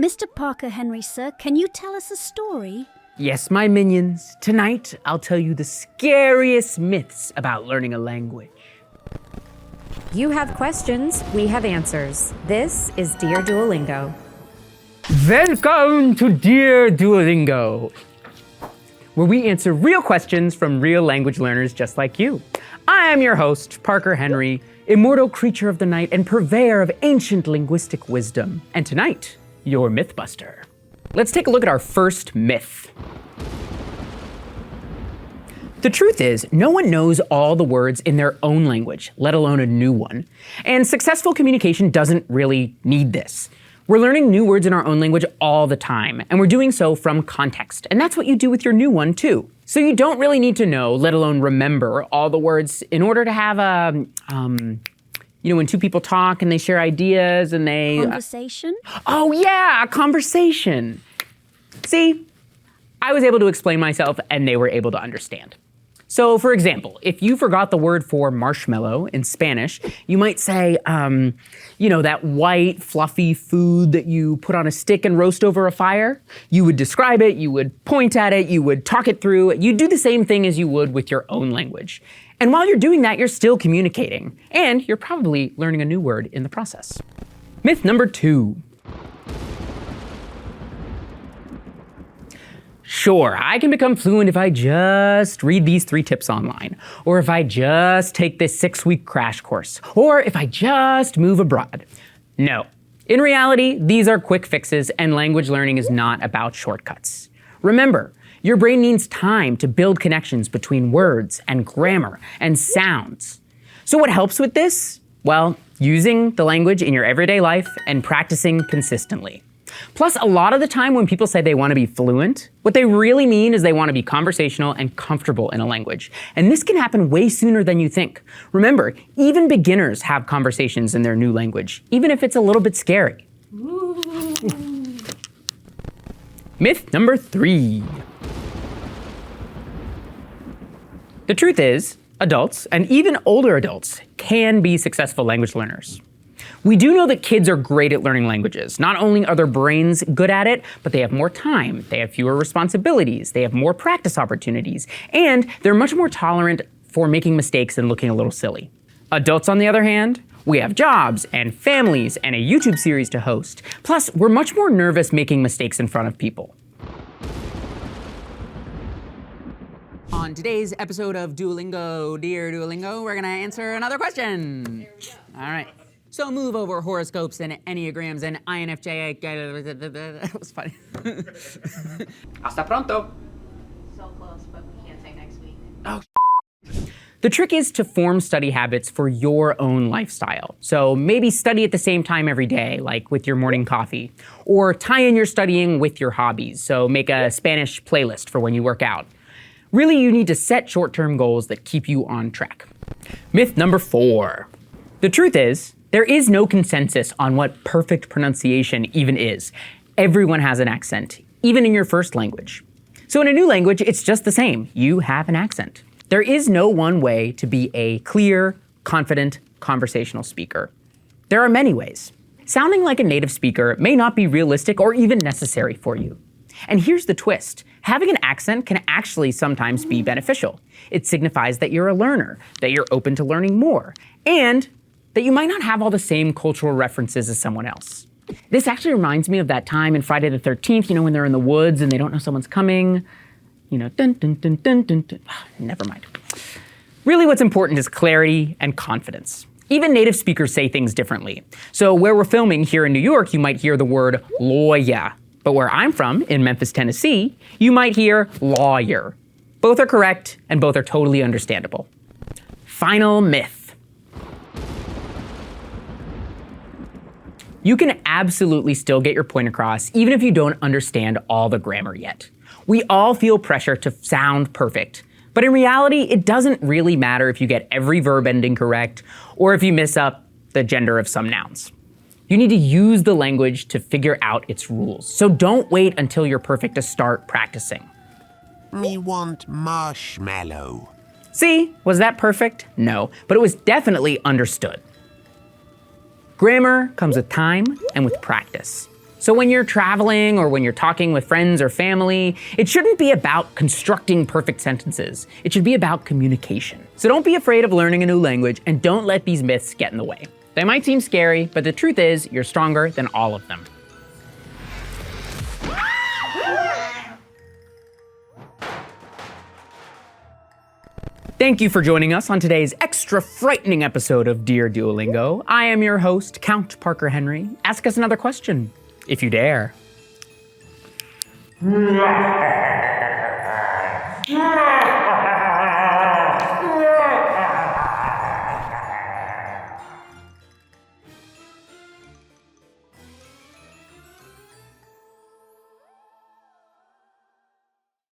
Mr. Parker Henry, sir, can you tell us a story? Yes, my minions. Tonight, I'll tell you the scariest myths about learning a language. You have questions, we have answers. This is Dear Duolingo. Welcome to Dear Duolingo, where we answer real questions from real language learners just like you. I am your host, Parker Henry, immortal creature of the night and purveyor of ancient linguistic wisdom. And tonight, your Mythbuster. Let's take a look at our first myth. The truth is, no one knows all the words in their own language, let alone a new one. And successful communication doesn't really need this. We're learning new words in our own language all the time, and we're doing so from context. And that's what you do with your new one too. So you don't really need to know, let alone remember, all the words in order to have a, when two people talk and they share ideas and they... Conversation? Oh yeah, a conversation. See, I was able to explain myself and they were able to understand. So for example, if you forgot the word for marshmallow in Spanish, you might say, that white fluffy food that you put on a stick and roast over a fire. You would describe it, you would point at it, you would talk it through. You'd do the same thing as you would with your own language. And while you're doing that, you're still communicating. And you're probably learning a new word in the process. Myth number 2. Sure, I can become fluent if I just read these 3 tips online, or if I just take this 6-week crash course, or if I just move abroad. No. In reality, these are quick fixes and language learning is not about shortcuts. Remember, your brain needs time to build connections between words and grammar and sounds. So what helps with this? Well, using the language in your everyday life and practicing consistently. Plus, a lot of the time when people say they want to be fluent, what they really mean is they want to be conversational and comfortable in a language. And this can happen way sooner than you think. Remember, even beginners have conversations in their new language, even if it's a little bit scary. Myth number 3. The truth is, adults, and even older adults, can be successful language learners. We do know that kids are great at learning languages. Not only are their brains good at it, but they have more time, they have fewer responsibilities, they have more practice opportunities, and they're much more tolerant for making mistakes and looking a little silly. Adults, on the other hand, we have jobs and families and a YouTube series to host. Plus, we're much more nervous making mistakes in front of people. On today's episode of Duolingo, Dear Duolingo, we're gonna answer another question. There we go. All right. So move over horoscopes and enneagrams and INFJ. That was funny. Hasta pronto. So close, but we can't say next week. Oh. The trick is to form study habits for your own lifestyle. So maybe study at the same time every day, like with your morning coffee. Or tie in your studying with your hobbies. So make a Spanish playlist for when you work out. Really, you need to set short-term goals that keep you on track. Myth number 4. The truth is, there is no consensus on what perfect pronunciation even is. Everyone has an accent, even in your first language. So in a new language, it's just the same. You have an accent. There is no one way to be a clear, confident, conversational speaker. There are many ways. Sounding like a native speaker may not be realistic or even necessary for you. And here's the twist. Having an accent can actually sometimes be beneficial. It signifies that you're a learner, that you're open to learning more, and that you might not have all the same cultural references as someone else. This actually reminds me of that time in Friday the 13th, when they're in the woods and they don't know someone's coming. Dun, dun, dun, dun, dun, dun. Never mind. Really what's important is clarity and confidence. Even native speakers say things differently. So where we're filming here in New York, you might hear the word lawyer. But where I'm from, in Memphis, Tennessee, you might hear lawyer. Both are correct and both are totally understandable. Final myth. You can absolutely still get your point across even if you don't understand all the grammar yet. We all feel pressure to sound perfect, but in reality, it doesn't really matter if you get every verb ending correct or if you miss up the gender of some nouns. You need to use the language to figure out its rules, so don't wait until you're perfect to start practicing. Me want marshmallow. See, was that perfect? No, but it was definitely understood. Grammar comes with time and with practice. So when you're traveling or when you're talking with friends or family, it shouldn't be about constructing perfect sentences. It should be about communication. So don't be afraid of learning a new language and don't let these myths get in the way. They might seem scary, but the truth is you're stronger than all of them. Thank you for joining us on today's extra frightening episode of Dear Duolingo. I am your host, Count Parker Henry. Ask us another question, if you dare.